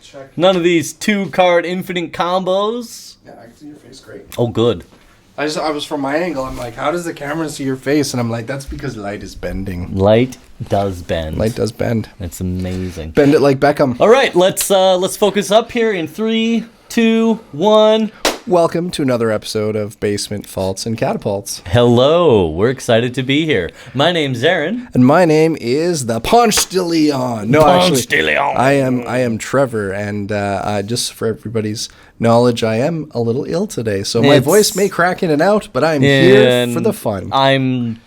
check. None of these 2-card infinite combos. Yeah, I can see your face great. Oh, good. I was from my angle. I'm like, how does the camera see your face? And I'm like, that's because light is bending. Light does bend. Light does bend. It's amazing. Bend it like Beckham. All right, let's focus up here in 3, 2, 1. Welcome to another episode of Basement Faults and Catapults. Hello, we're excited to be here. My name's Aaron. And my name is the Ponce de Leon. No, Ponce de Leon. I am Trevor, and just for everybody's knowledge, I am a little ill today, so my voice may crack in and out, but I'm here for the fun. I'm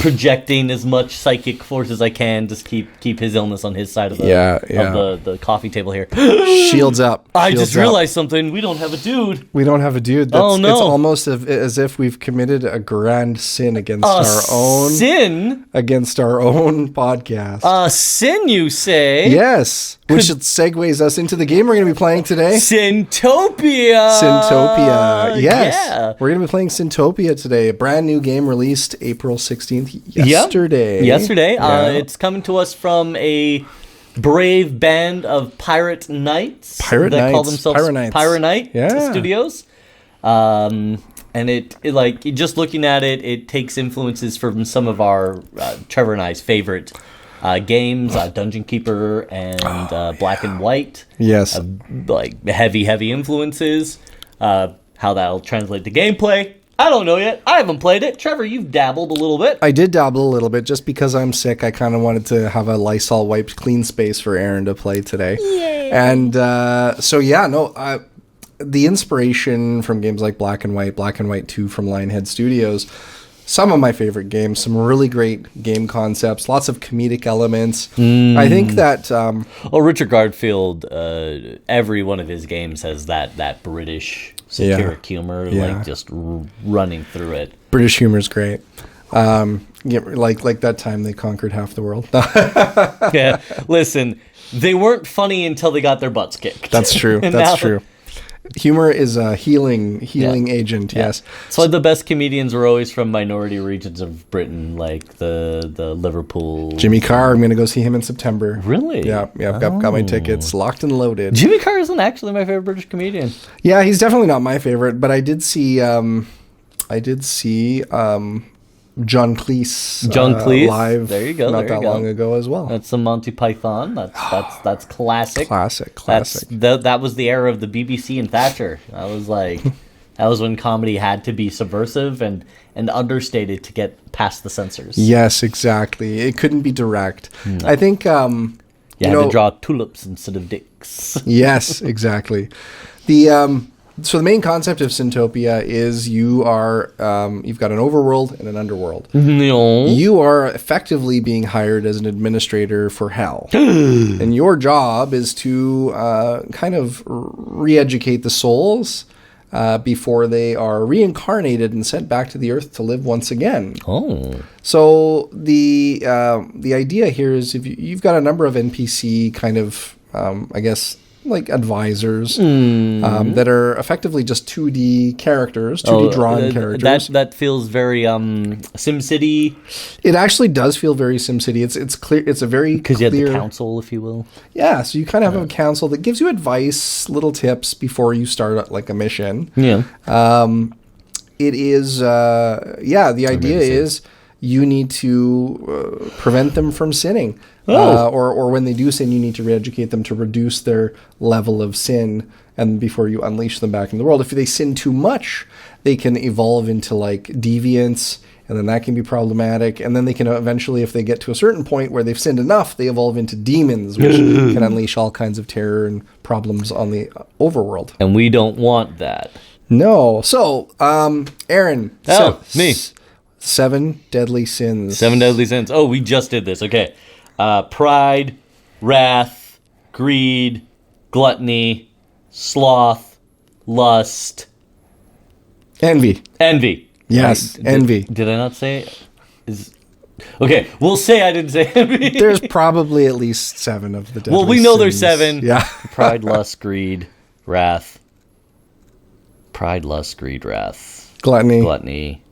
projecting as much psychic force as I can, just keep his illness on his side of the coffee table here. Shields up. I just realized something. We don't have a dude. We don't have a dude. Oh no! It's almost as if we've committed a grand sin against our own podcast. Sin, you say? Yes. Which segues us into the game we're going to be playing today. Sintopia. Yes. Yeah. We're going to be playing Sintopia today. A brand new game released April 16th. Yesterday. Yeah. It's coming to us from a brave band of pirate knights. They call themselves Pirate Knight Studios. And it just looking at it, it takes influences from some of our Trevor and I's favorite games, Dungeon Keeper and Black and White. Yes. Heavy influences. How that'll translate to gameplay, I don't know yet. I haven't played it. Trevor, you've dabbled a little bit. I did dabble a little bit. Just because I'm sick, I kind of wanted to have a Lysol wiped clean space for Aaron to play today. Yay. And the inspiration from games like Black and White 2 from Lionhead Studios, some of my favorite games, some really great game concepts, lots of comedic elements. I think that... Richard Garfield, every one of his games has that British satiric humor, just running through it. British humor's great. Like that time they conquered half the world. Yeah, listen, they weren't funny until they got their butts kicked. That's true. That's true. Humor is a healing agent, yes. So the best comedians were always from minority regions of Britain, like the Liverpool. Jimmy Carr, I'm going to go see him in September. Really? Yeah, I've got my tickets locked and loaded. Jimmy Carr isn't actually my favorite British comedian. Yeah, he's definitely not my favorite, but I did see John Cleese live. There you go. Not that long ago as well. That's some Monty Python. That's classic. Classic. That was the era of the BBC and Thatcher. That was when comedy had to be subversive and understated to get past the censors. Yes, exactly. It couldn't be direct. No. I think you had to draw tulips instead of dicks. Yes, exactly. So the main concept of Sintopia is you've got an overworld and an underworld. No. You are effectively being hired as an administrator for hell. And your job is to kind of re-educate the souls before they are reincarnated and sent back to the earth to live once again. Oh. So the idea here is if you've got a number of NPC kind of, like advisors that are effectively just 2D characters, 2D drawn characters. That feels very SimCity. It actually does feel very SimCity. It's clear. It's a very because you have the council, if you will. Yeah, so you kind of have a council that gives you advice, little tips before you start like a mission. Yeah. It is. The idea is you need to prevent them from sinning. Or when they do sin, you need to re-educate them to reduce their level of sin, and before you unleash them back in the world. If they sin too much, they can evolve into like deviants, and then that can be problematic. And then they can eventually, if they get to a certain point where they've sinned enough, they evolve into demons, which can unleash all kinds of terror and problems on the overworld. And we don't want that. No. So, Aaron. Me. 7 deadly sins. 7 deadly sins. Oh, we just did this. Okay. Pride, wrath, greed, gluttony, sloth, lust, envy. Yes, right. Envy. Did I not say it? Okay, we'll say I didn't say envy. There's probably at least 7 of the deadly Well, we know sins. there's 7. Yeah. Pride, lust, greed, wrath. Pride, lust, greed, wrath. Gluttony.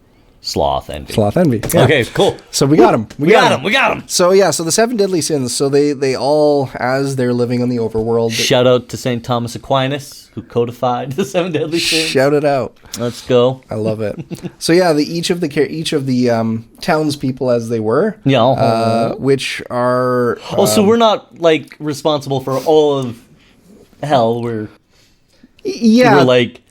Sloth envy. Sloth envy. Yeah. Okay, cool. So we got him. We got him. So yeah, so the 7 deadly sins. So they all, as they're living on the overworld. Shout out to St. Thomas Aquinas, who codified the 7 deadly sins. Shout it out. Let's go. I love it. So yeah, each of the townspeople, as they were, which are. So we're not like responsible for all of hell. We're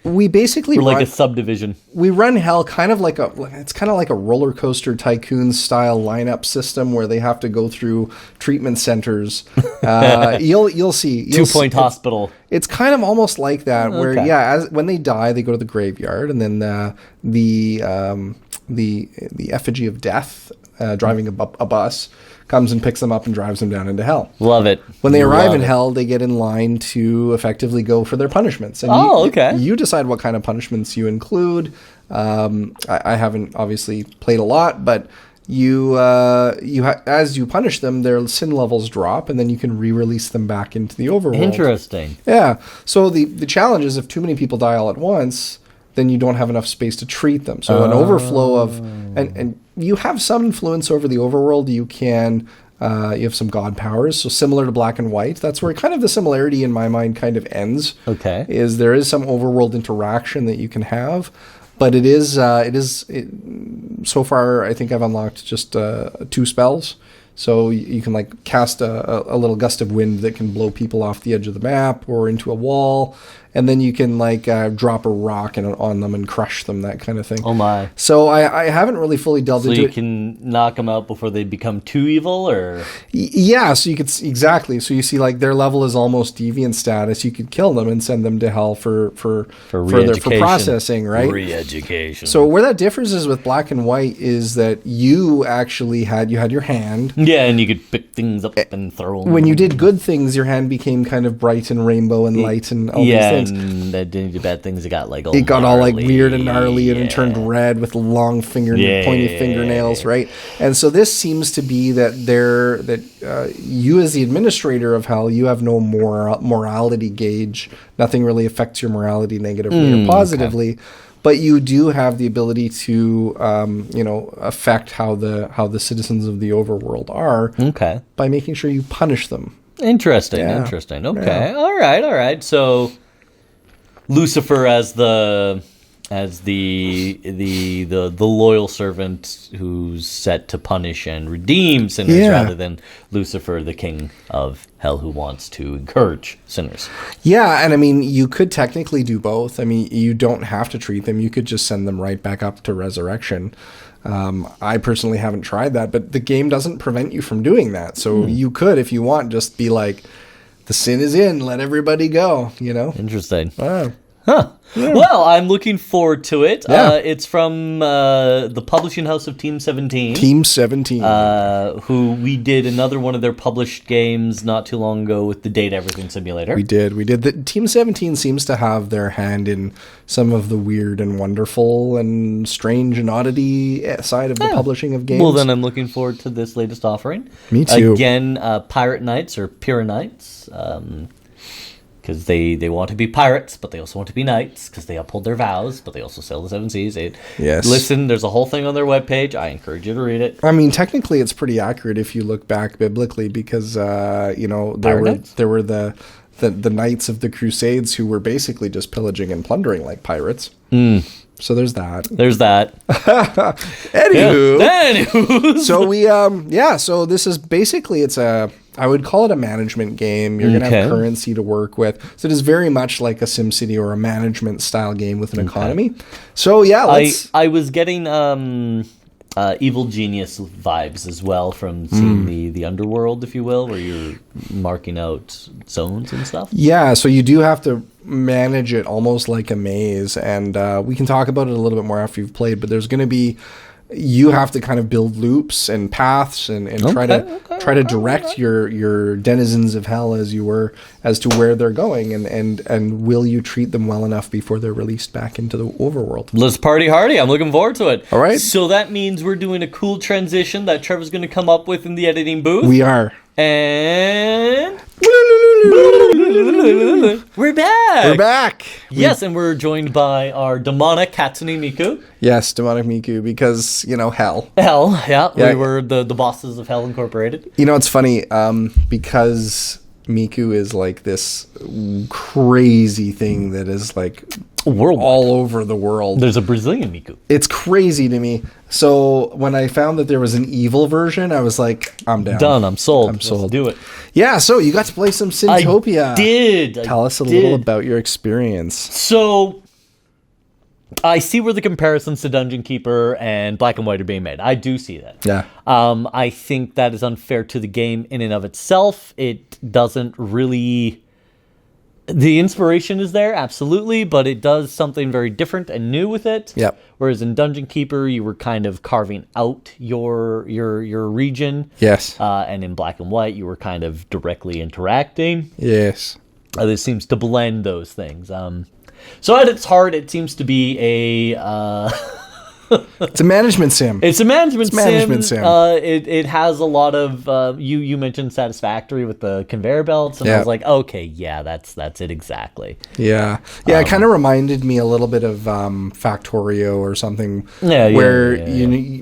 we basically we're like a subdivision. We run hell kind of like it's kind of like a roller coaster tycoon style lineup system where they have to go through treatment centers. You'll see 2 Point Hospital. It's kind of almost like that where when they die they go to the graveyard, and then the effigy of death driving a bus comes and picks them up and drives them down into hell. Love it. When they arrive in hell, they get in line to effectively go for their punishments. And you decide what kind of punishments you include. I haven't obviously played a lot, but as you punish them, their sin levels drop, and then you can re-release them back into the overworld. Interesting. Yeah. So the challenge is if too many people die all at once, then you don't have enough space to treat them. So an overflow of and you have some influence over the overworld. You can you have some god powers, so similar to Black and White. That's where kind of the similarity in my mind kind of ends. Okay, is there is some overworld interaction that you can have, but it is so far I think I've unlocked just 2 spells. So you can like cast a little gust of wind that can blow people off the edge of the map or into a wall, and then you can like drop a rock on them and crush them, that kind of thing. Oh my! So I haven't really fully delved into it. So you can knock them out before they become too evil, or yeah. So you could exactly. So you see, like their level is almost deviant status. You could kill them and send them to hell for processing, right? Re-education. So where that differs is with Black and White is that you actually had your hand. Yeah, and you could pick things up and throw them. When you did good things, your hand became kind of bright and rainbow and light and all these things. And that didn't do bad things. It got like all like weird and gnarly, and it turned red with long pointy fingernails, right? And so this seems to be that you as the administrator of hell, you have no morality gauge. Nothing really affects your morality negatively or positively. Okay. But you do have the ability to, affect how the citizens of the overworld are by making sure you punish them. Interesting. Okay. Yeah. All right. So Lucifer as the loyal servant who's set to punish and redeem sinners rather than Lucifer, the king of hell, who wants to encourage sinners. Yeah, and I mean, you could technically do both. I mean, you don't have to treat them. You could just send them right back up to resurrection. I personally haven't tried that, but the game doesn't prevent you from doing that. So you could, if you want, just be like, the sin is in, let everybody go, Interesting. Huh. Yeah. Well, I'm looking forward to it. Yeah. It's from the publishing house of Team 17. Team 17. Who we did another one of their published games not too long ago with the Date Everything Simulator. We did. Team 17 seems to have their hand in some of the weird and wonderful and strange and oddity side of the publishing of games. Well, then I'm looking forward to this latest offering. Me too. Again, Pirate Knights or Pyrrha Knights. Because they want to be pirates, but they also want to be knights, because they uphold their vows, but they also sail the 7 seas. Yes. Listen, there's a whole thing on their webpage. I encourage you to read it. I mean, technically, it's pretty accurate if you look back biblically, because there were the knights of the Crusades who were basically just pillaging and plundering like pirates. So there's that. Anywho. So this is basically, I would call it a management game. You're going to have currency to work with. So it is very much like a SimCity or a management style game with an economy. So yeah, I was getting Evil Genius vibes as well from seeing the underworld, if you will, where you're marking out zones and stuff. Yeah, so you do have to manage it almost like a maze, and we can talk about it a little bit more after you've played, but there's going to be, you have to kind of build loops and paths and try to direct your denizens of hell as to where they're going, and will you treat them well enough before they're released back into the overworld. Let's party hardy. I'm looking forward to it. All right. So that means we're doing a cool transition that Trevor's going to come up with in the editing booth. We are. And We're back. We're back. Yes, and we're joined by our demonic Hatsune Miku. Yes, demonic Miku, because, hell. Hell, yeah. We were the bosses of Hell Incorporated. It's funny, because Miku is like this crazy thing that is like all over the world. There's a Brazilian Miku. It's crazy to me. So when I found that there was an evil version, I was like, I'm down. Done. I'm sold. Let's do it. Yeah, so you got to play some Sintopia. I did. Tell us a little about your experience. So I see where the comparisons to Dungeon Keeper and Black and White are being made. I do see that. Yeah. I think that is unfair to the game in and of itself. It doesn't really... The inspiration is there, absolutely, but it does something very different and new with it. Yep. Whereas in Dungeon Keeper, you were kind of carving out your region. Yes. And in Black and White, you were kind of directly interacting. Yes. This seems to blend those things. So at its heart, it seems to be a... It's a management sim. It's a management sim. It has a lot of... you mentioned Satisfactory with the conveyor belts, and I was like, okay, yeah, that's it exactly. Yeah. Yeah, it kind of reminded me a little bit of Factorio or something, where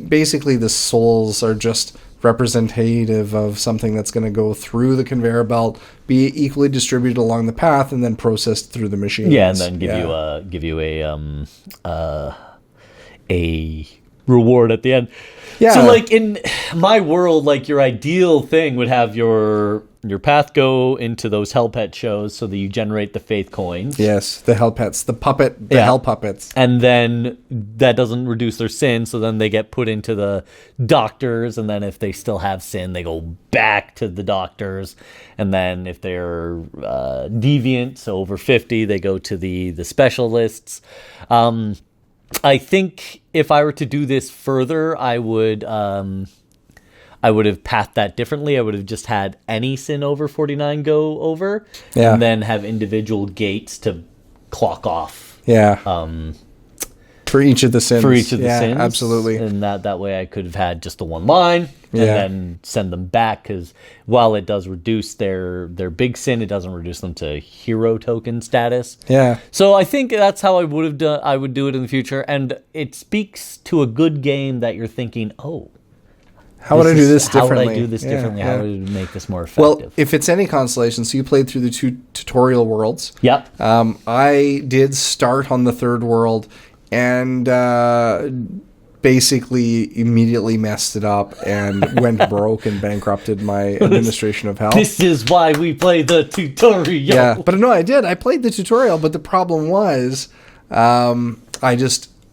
basically the souls are just representative of something that's going to go through the conveyor belt, be equally distributed along the path, and then processed through the machines. Yeah, and then give you a reward at the end. Yeah. So like in my world, like your ideal thing would have your path go into those Hell Pet shows so that you generate the faith coins. Yes, the Hell Pets, the Hell Puppets. And then that doesn't reduce their sin, so then they get put into the doctors, and then if they still have sin, they go back to the doctors. And then if they're deviant, so over 50, they go to the specialists. I think if I were to do this further, I would have pathed that differently. I would have just had any sin over 49 go over, and then have individual gates to clock off. Yeah. For each of the sins. Sins. Absolutely. And that way I could have had just the one line and then send them back, because while it does reduce their big sin, it doesn't reduce them to hero token status. Yeah. So I think that's how I would have done. I would do it in the future, and it speaks to a good game that you're thinking, how would I do this differently? How would I do this differently? How would I make this more effective? Well, if it's any consolation, so you played through the 2 tutorial worlds. Yep. I did start on the 3rd world and basically immediately messed it up and went broke and bankrupted my administration of hell. This is why we play the tutorial. Yeah, but no, I did. I played the tutorial, but the problem was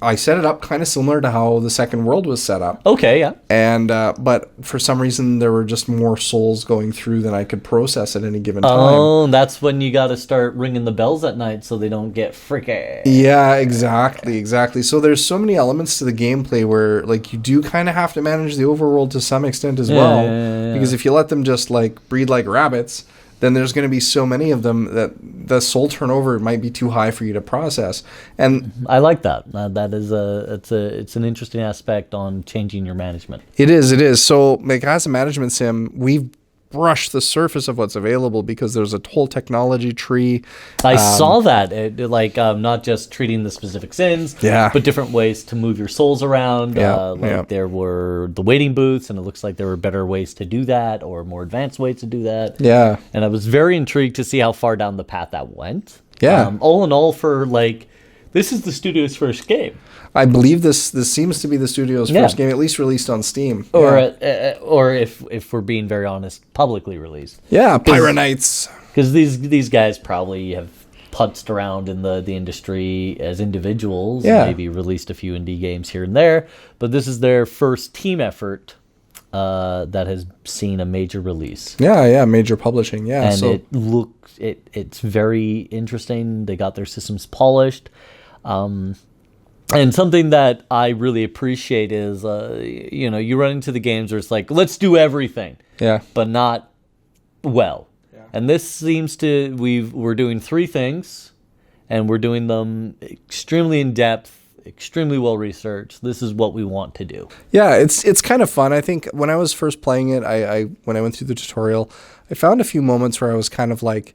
I set it up kind of similar to how the 2nd world was set up. Okay, yeah. And but for some reason there were just more souls going through than I could process at any given time. Oh, that's when you got to start ringing the bells at night so they don't get freaky. Yeah, exactly. So there's so many elements to the gameplay where like you do kind of have to manage the overworld to some extent as well. Yeah. Because if you let them just like breed like rabbits, then there's going to be so many of them that the soul turnover might be too high for you to process. And I like that. That is it's an interesting aspect on changing your management. It is. So, like as a management sim, we've brushed the surface of what's available because there's a whole technology tree. I saw that. Not just treating the specific sins, but different ways to move your souls around. There were the waiting booths, and it looks like there were better ways to do that, or more advanced ways to do that. Yeah. And I was very intrigued to see how far down the path that went. Yeah. All in all, this is the studio's first game. I believe this seems to be the studio's first game, at least released on Steam. Or if we're being very honest, publicly released. Yeah, Pyranites. Because these guys probably have putzed around in the industry as individuals, maybe released a few indie games here and there, but this is their first team effort that has seen a major release. Yeah, major publishing, yeah. And it's very interesting. They got their systems polished. And something that I really appreciate is, you run into the games where it's like, let's do everything, but not well. Yeah. And this seems to, we're doing 3 things, and we're doing them extremely in depth, extremely well researched. This is what we want to do. Yeah, it's kind of fun. I think when I was first playing it, when I went through the tutorial, I found a few moments where I was kind of like,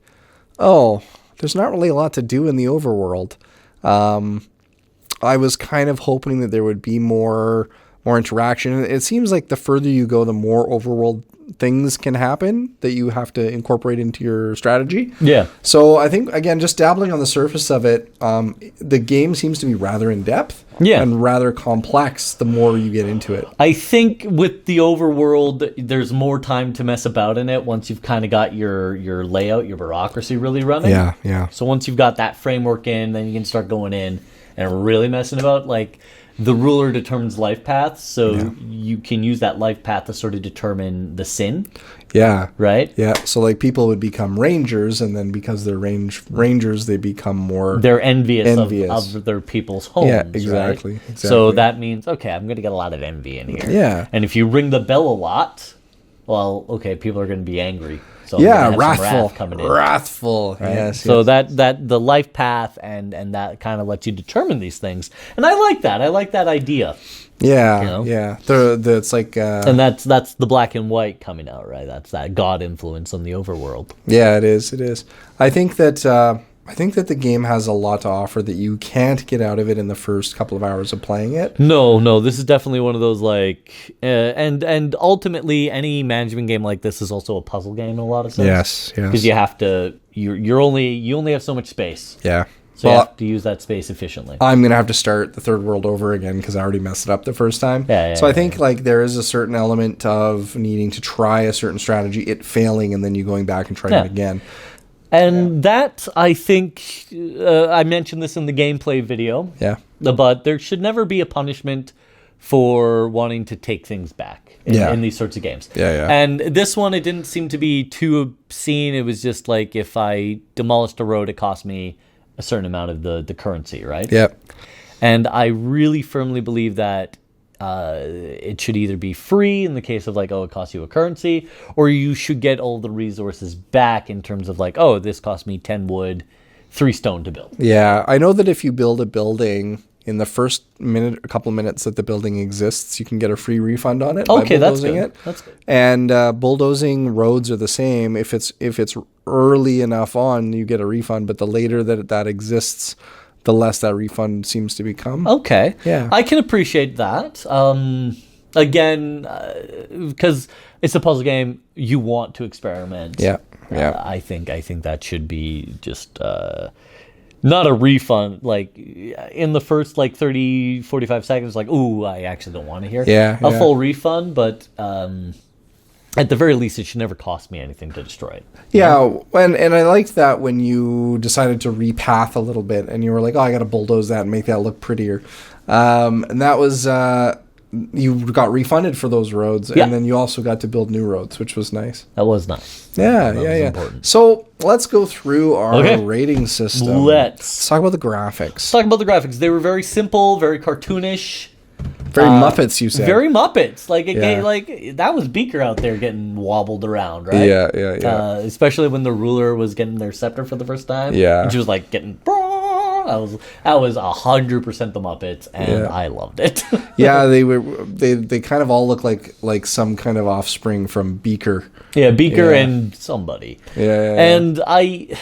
There's not really a lot to do in the overworld. I was kind of hoping that there would be more interaction. It seems like the further you go, the more overworld things can happen that you have to incorporate into your strategy. Yeah. So I think, again, just dabbling on the surface of it, the game seems to be rather in depth and rather complex the more you get into it. I think with the overworld, there's more time to mess about in it once you've kind of got your layout, your bureaucracy really running. Yeah. So once you've got that framework in, then you can start going in and really messing about. Like, the ruler determines life paths, so you can use that life path to sort of determine the sin. Yeah. Right? Yeah. So, like, people would become rangers, and then because they're rangers, they become more... They're envious. Of their people's homes. Yeah, exactly. Right? So that means, okay, I'm going to get a lot of envy in here. Yeah. And if you ring the bell a lot, well, okay, people are going to be angry. So wrathful. Right? Yes. So that the life path and that kind of lets you determine these things, and I like that. I like that idea. Yeah, you know? yeah. It's like, and that's the black and white coming out, right? That's that God influence on the overworld. Yeah, it is. It is. I think that the game has a lot to offer that you can't get out of it in the first couple of hours of playing it. No, this is definitely one of those, like, and ultimately any management game like this is also a puzzle game in a lot of sense. Yes. Because you have to, you only have so much space. Yeah. So you have to use that space efficiently. I'm going to have to start the third world over again because I already messed it up the first time. So I think like there is a certain element of needing to try a certain strategy, it failing, and then you going back and trying it again. And that, I think, I mentioned this in the gameplay video. Yeah. But there should never be a punishment for wanting to take things back in these sorts of games. Yeah. And this one, it didn't seem to be too obscene. It was just like, if I demolished a road, it cost me a certain amount of the currency, right? Yep. And I really firmly believe that it should either be free in the case of like, it costs you a currency, or you should get all the resources back in terms of like, this cost me 10 wood, 3 stone to build. Yeah, I know that if you build a building in the first a couple of minutes that the building exists, you can get a free refund on it. Okay, that's good. That's good. And bulldozing roads are the same. If it's early enough on, you get a refund, but the later that exists, the less that refund seems to become. Okay. Yeah. I can appreciate that. Again, because it's a puzzle game, you want to experiment. Yeah. I think that should be just not a refund. Like in the first 30, 45 seconds, like, ooh, I actually don't want to hear a full refund, but at the very least, it should never cost me anything to destroy it. Yeah, and I liked that when you decided to repath a little bit, and you were like, I got to bulldoze that and make that look prettier. And that was, you got refunded for those roads, and then you also got to build new roads, which was nice. That was nice. Yeah. Important. So let's go through our rating system. Let's talk about the graphics. They were very simple, very cartoonish. Very Muppets, you said. Very Muppets. Like that was Beaker out there getting wobbled around, right? Yeah. Especially when the ruler was getting their scepter for the first time. Yeah. And she was like getting... That was 100% the Muppets, and I loved it. Yeah, they kind of all look like some kind of offspring from Beaker. Yeah, Beaker and somebody. Yeah. And a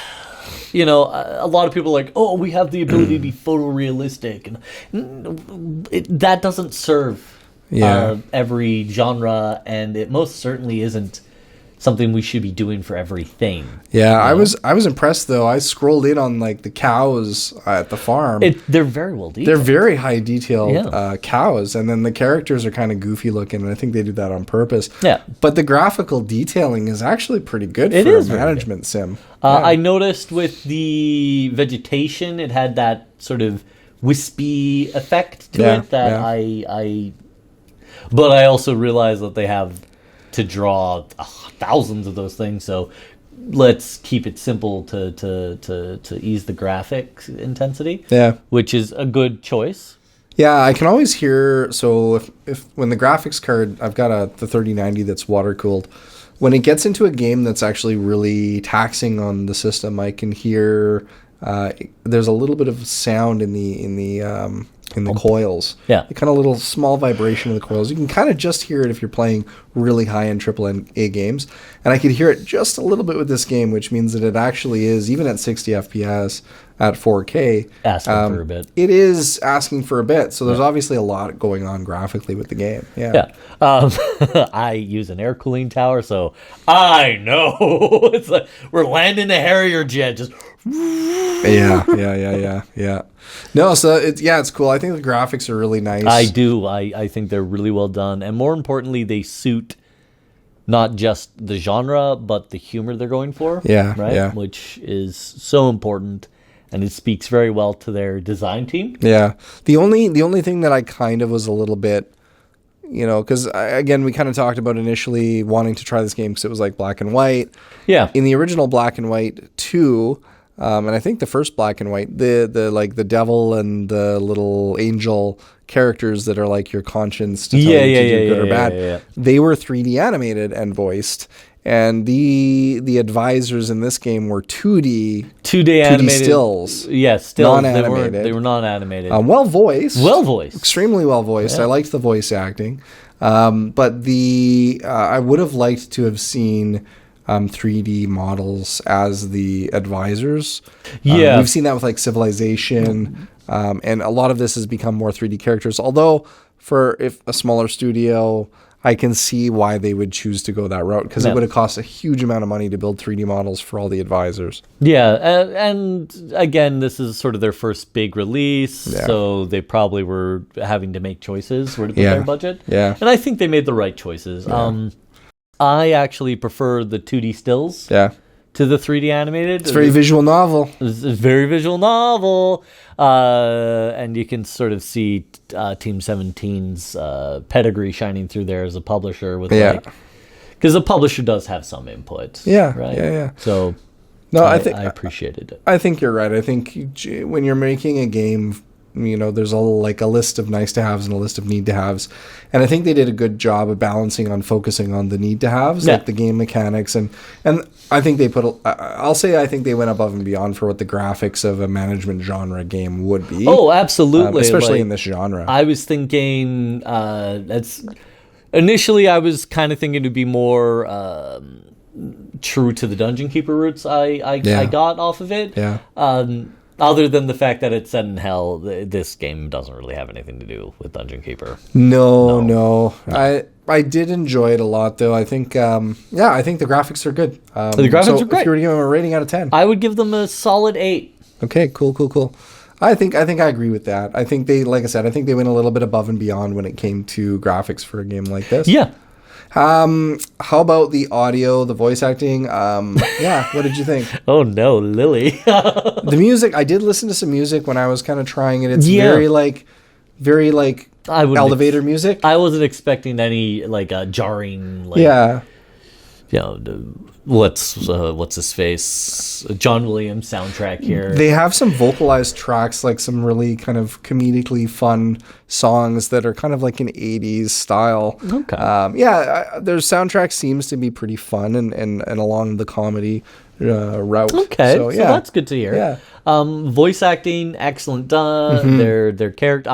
lot of people are like, we have the ability to be photorealistic, and that doesn't serve every genre, and it most certainly isn't something we should be doing for everything. Yeah, I was impressed though. I scrolled in on like the cows at the farm. They're very well detailed. They're very high detailed cows, and then the characters are kind of goofy looking, and I think they do that on purpose. Yeah, but the graphical detailing is actually pretty good for a management sim. I noticed with the vegetation, it had that sort of wispy effect to it that But I also realized that they have to draw thousands of those things, so let's keep it simple to ease the graphic intensity. Yeah, which is a good choice. Yeah, I can always hear. So if when the graphics card, I've got the 3090 that's water cooled. When it gets into a game that's actually really taxing on the system, I can hear there's a little bit of sound in the coils. Yeah. The kind of little small vibration of the coils. You can kind of just hear it if you're playing really high-end AAA games. And I could hear it just a little bit with this game, which means that it actually is, even at 60 FPS, at 4K. Asking for a bit. It is asking for a bit. So there's obviously a lot going on graphically with the game. Yeah. I use an air cooling tower, so I know. It's like we're landing a Harrier jet, just... Yeah. No, so it's cool. I think the graphics are really nice. I do. I think they're really well done, and more importantly, they suit not just the genre but the humor they're going for. Yeah, right. Yeah. Which is so important, and it speaks very well to their design team. Yeah. The only thing that I kind of was a little bit, because again, we kind of talked about initially wanting to try this game because it was like black and white. Yeah. In the original Black and White 2. And I think the first Black and White, the devil and the little angel characters that are like your conscience to tell you to do good or bad, they were 3D animated and voiced. And the advisors in this game were 2D animated stills. Yeah, stills. Non-animated. They were non-animated. Well voiced. Extremely well voiced. Yeah. I liked the voice acting. But I would have liked to have seen 3D models as the advisors. Yeah. We've seen that with like Civilization, and a lot of this has become more 3D characters. Although if a smaller studio, I can see why they would choose to go that route, because it would have cost a huge amount of money to build 3D models for all the advisors. Yeah, and again, this is sort of their first big release, so they probably were having to make choices where to put their budget. Yeah. And I think they made the right choices. Yeah. I actually prefer the 2D stills to the 3D animated. It's very visual novel. It's a very visual novel. And you can sort of see Team 17's pedigree shining through there as a publisher. Because the publisher does have some input. Yeah, right? Yeah. So I appreciated it. I think you're right. I think when you're making a game, there's a list of nice to haves and a list of need to haves, and I think they did a good job of focusing on the need to haves, like the game mechanics, and I think I think they went above and beyond for what the graphics of a management genre game would be. Oh, absolutely, especially in this genre. I was thinking initially I was kind of thinking to be more true to the Dungeon Keeper roots I got off of it. Yeah. Other than the fact that it's set in hell, this game doesn't really have anything to do with Dungeon Keeper. No. I did enjoy it a lot, though. I think, I think the graphics are good. The graphics are great. If you were to give them a rating out of 10, I would give them a solid 8. Okay, cool. I think I agree with that. I think like I said, I think they went a little bit above and beyond when it came to graphics for a game like this. Yeah. How about the audio, the voice acting? What did you think? Oh no, Lily. The music, I did listen to some music when I was kind of trying it. It's very elevator music. I wasn't expecting any jarring what's his face? John Williams soundtrack here. They have some vocalized tracks, like some really kind of comedically fun songs that are kind of like an 80s style. Okay. Their soundtrack seems to be pretty fun and along the comedy route. Okay, so that's good to hear. Yeah. Voice acting, excellent done. Mm-hmm. Their character,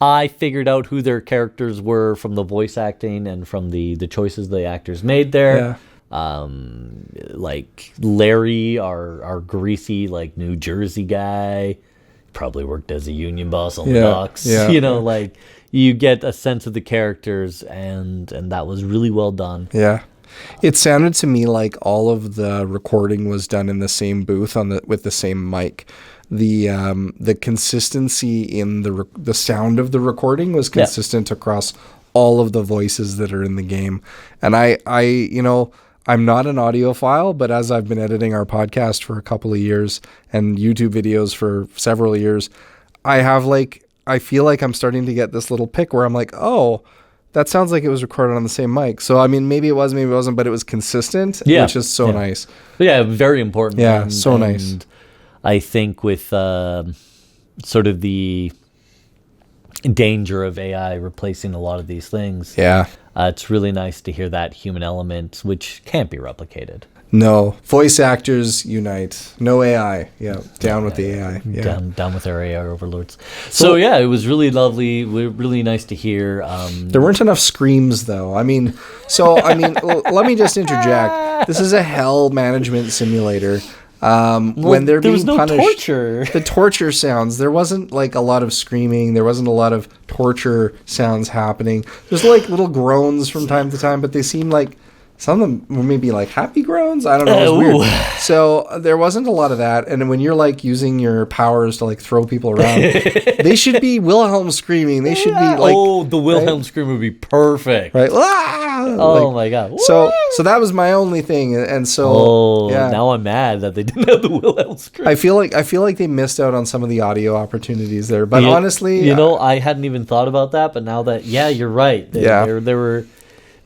I figured out who their characters were from the voice acting and from the choices the actors made there. Yeah. Like Larry, our greasy New Jersey guy, probably worked as a union boss on the docks. Yeah. You get a sense of the characters, and that was really well done. Yeah. It sounded to me like all of the recording was done in the same booth with the same mic. The consistency in the sound of the recording was consistent across all of the voices that are in the game. And I'm not an audiophile, but as I've been editing our podcast for a couple of years and YouTube videos for several years, I feel like I'm starting to get this little pick where I'm like, oh, that sounds like it was recorded on the same mic. So, I mean, maybe it was, maybe it wasn't, but it was consistent, which is so nice. Yeah, very important. Yeah, nice. I think with sort of the danger of AI replacing a lot of these things, it's really nice to hear that human element, which can't be replicated. No. Voice actors unite. No AI. Yeah. Down with the AI. Yeah. Down with our AI overlords. So yeah, it was really lovely. Really nice to hear. There weren't enough screams, though. Let me just interject. This is a hell management simulator. When they're being punished, torture. The torture sounds, there wasn't like a lot of screaming, there wasn't a lot of torture sounds happening. There's like little groans from time to time, but they seem like some of them were maybe like happy groans. I don't know. It was weird. So there wasn't a lot of that. And when you're like using your powers to like throw people around, they should be Wilhelm screaming. They should be like, the Wilhelm scream would be perfect. Right. My God. So that was my only thing. And so now I'm mad that they didn't have the Wilhelm scream. I feel like they missed out on some of the audio opportunities there. But honestly, I hadn't even thought about that. But now that you're right. There were.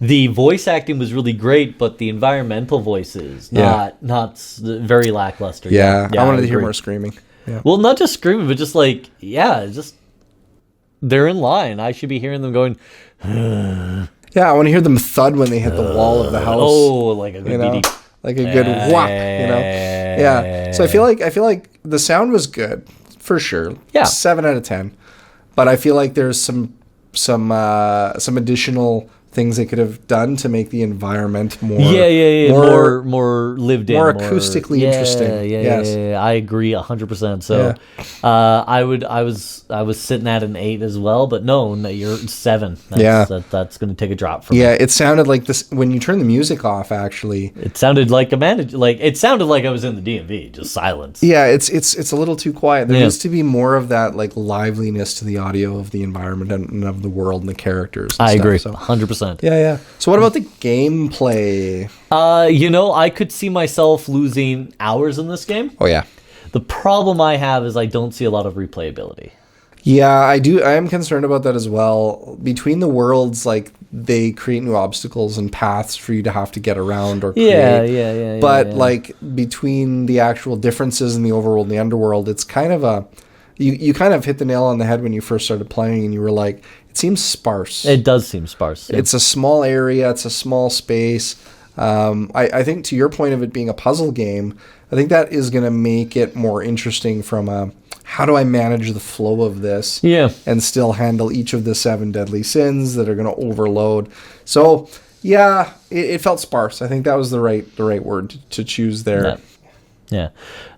The voice acting was really great, but the environmental voices not very lackluster. Yeah, I wanted to hear more screaming. Yeah. Well, not just screaming, but just like they're in line. I should be hearing them going. Yeah, I want to hear them thud when they hit the wall of the house. Oh, like a good like a good whack. Yeah. So I feel like the sound was good for sure. Yeah, 7 out of 10. But I feel like there's some additional things they could have done to make the environment more more lived in, more acoustically interesting. Yeah, I agree 100%. So I was sitting at an 8 as well, but no, you're 7. That's going to take a drop from me. It sounded like this when you turn the music off. Actually, it sounded like it sounded like I was in the DMV, just silence. Yeah, it's a little too quiet. There needs to be more of that like liveliness to the audio of the environment and of the world and the characters. And I agree 100%. Yeah. So what about the gameplay? I could see myself losing hours in this game. Oh yeah. The problem I have is I don't see a lot of replayability. Yeah, I do. I am concerned about that as well. Between the worlds, like they create new obstacles and paths for you to have to get around or create. Yeah. But like between the actual differences in the overworld and the underworld, it's kind of you kind of hit the nail on the head when you first started playing, and you were like, it seems sparse. It does seem sparse. Yeah. It's a small area. It's a small space. I think to your point of it being a puzzle game, I think that is going to make it more interesting from how do I manage the flow of this and still handle each of the 7 deadly sins that are going to overload. So, yeah, it felt sparse. I think that was the right word to choose there. Yeah.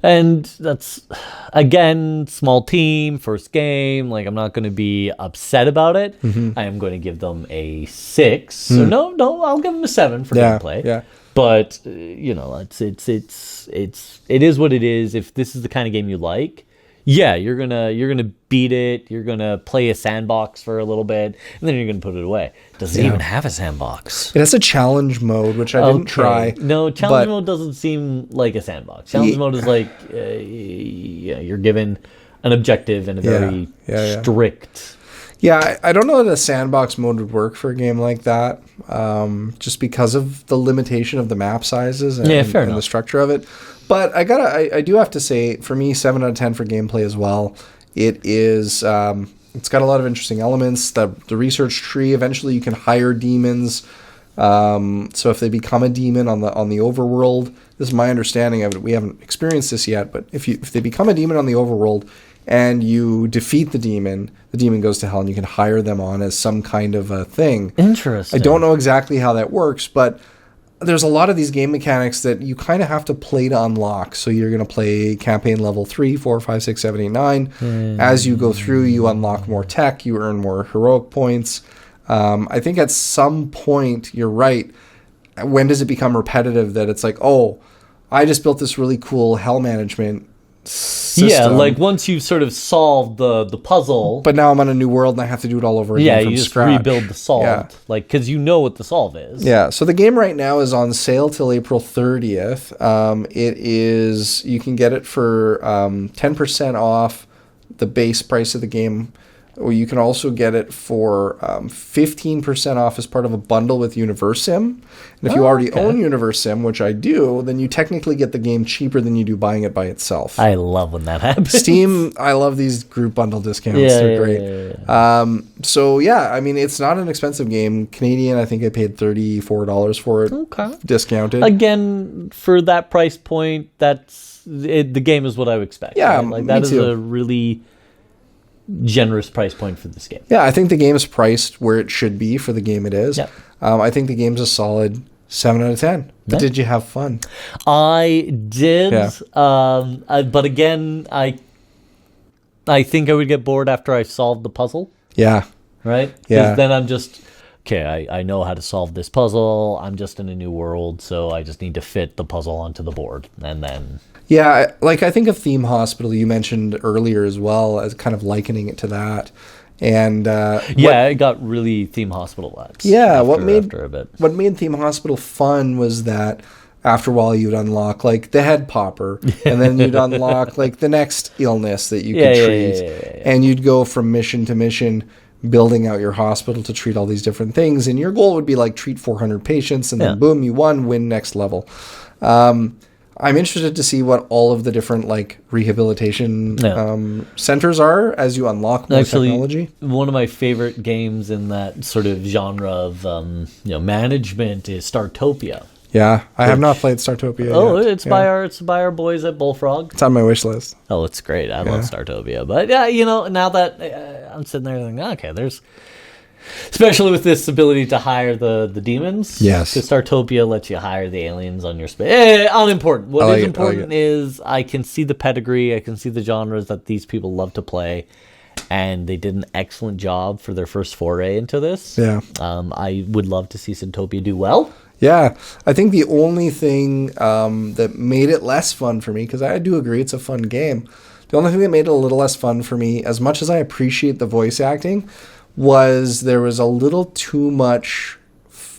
And that's, again, small team, first game. Like, I'm not going to be upset about it. Mm-hmm. I am going to give them a 6. So no, I'll give them a 7 for gameplay. Yeah. But, it is what it is. If this is the kind of game you like, you're gonna beat it. You're gonna play a sandbox for a little bit, and then you're gonna put it away. Does it even have a sandbox? It has a challenge mode, which I didn't try. No, challenge mode doesn't seem like a sandbox. Challenge mode is like you're given an objective and a very strict. Yeah, I don't know that a sandbox mode would work for a game like that, just because of the limitation of the map sizes and the structure of it. But I do have to say, for me, 7 out of 10 for gameplay as well. It is, it's got a lot of interesting elements. The research tree, eventually you can hire demons. So if they become a demon on the overworld, this is my understanding of it. We haven't experienced this yet, but if they become a demon on the overworld and you defeat the demon goes to hell, and you can hire them on as some kind of a thing. Interesting. I don't know exactly how that works, but there's a lot of these game mechanics that you kind of have to play to unlock. So you're going to play campaign level 3, 4, 5, 6, 7, 8, 9. As you go through, you unlock more tech, you earn more heroic points. I think at some point, you're right, when does it become repetitive that it's like, oh, I just built this really cool hell management system. Yeah, like once you've sort of solved the puzzle. But now I'm on a new world and I have to do it all over again from scratch. You just rebuild the solve. Like, because you know what the solve is. Yeah, so the game right now is on sale till April 30th. It is, you can get it for 10% off the base price of the game Or you can also get it for 15% off as part of a bundle with UniverSim. And if you already own UniverSim, which I do, then you technically get the game cheaper than you do buying it by itself. I love when that happens. Steam, I love these group bundle discounts. They're great. So, I mean, it's not an expensive game. Canadian, I think I paid $34 for it. Okay. Discounted. Again, for that price point, the game is what I would expect. Yeah, right? Like that is a really generous price point for this game. Yeah, I think the game is priced where it should be for the game it is. Yep. I think the game's a solid 7 out of 10. But did you have fun? I did. Yeah. But again, I think I would get bored after I solved the puzzle. Yeah. Right? Yeah. Because then I'm just, I know how to solve this puzzle. I'm just in a new world, so I just need to fit the puzzle onto the board. And then... Yeah, I think of Theme Hospital you mentioned earlier as well as kind of likening it to that. And it got really Theme Hospital vibes. Yeah, what made Theme Hospital fun was that after a while you'd unlock like the head popper, and then you'd unlock like the next illness that you could treat, and you'd go from mission to mission, building out your hospital to treat all these different things, and your goal would be like treat 400 patients, and then boom, you win next level. I'm interested to see what all of the different like rehabilitation centers are as you unlock more technology. One of my favorite games in that sort of genre of management is Startopia. Yeah, I have not played Startopia. Yet. It's by our boys at Bullfrog. It's on my wish list. Oh, it's great. I love Startopia. But now that I'm sitting there thinking, okay, there's. Especially with this ability to hire the demons. Yes. Because Startopia lets you hire the aliens on your space. Unimportant. What is important is I can see the pedigree, I can see the genres that these people love to play, and they did an excellent job for their first foray into this. Yeah. I would love to see Sintopia do well. Yeah. I think the only thing that made it less fun for me, because I do agree it's a fun game, the only thing that made it a little less fun for me, as much as I appreciate the voice acting, was there was a little too much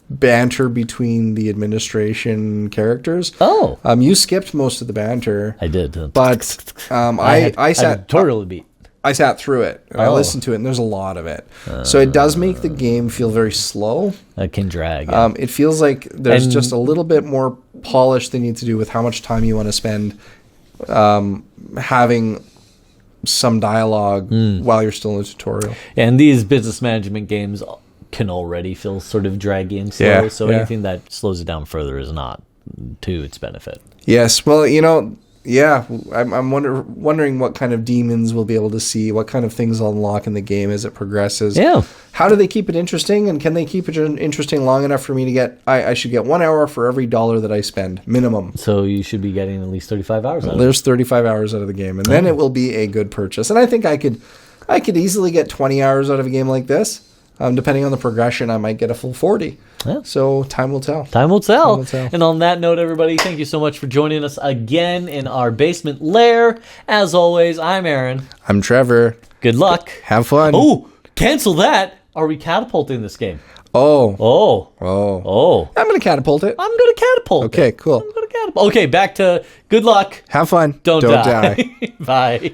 banter between the administration characters. Oh. You skipped most of the banter. I did. But I sat tutorial beat. I sat through it. I listened to it, and there's a lot of it. So it does make the game feel very slow. It can drag. It feels like there's just a little bit more polish they need to do with how much time you want to spend having some dialogue while you're still in the tutorial. And these business management games can already feel sort of draggy and slow, so anything that slows it down further is not to its benefit. Yes, well, I'm wondering what kind of demons we'll be able to see, what kind of things will unlock in the game as it progresses. Yeah. How do they keep it interesting, and can they keep it interesting long enough for me to get... I should get 1 hour for every $1 that I spend, minimum. So you should be getting at least 35 hours out of it. There's 35 hours out of the game, and then it will be a good purchase. And I think I could easily get 20 hours out of a game like this. Depending on the progression, I might get a full 40. Yeah. So time will tell. Time will tell. And on that note, everybody, thank you so much for joining us again in our basement lair. As always, I'm Aaron. I'm Trevor. Good luck. Have fun. Oh, cancel that. Are we catapulting this game? Oh. I'm going to catapult it. I'm going to catapult it. Okay, cool. I'm going to catapult. Okay, back to good luck. Have fun. Don't die. Bye.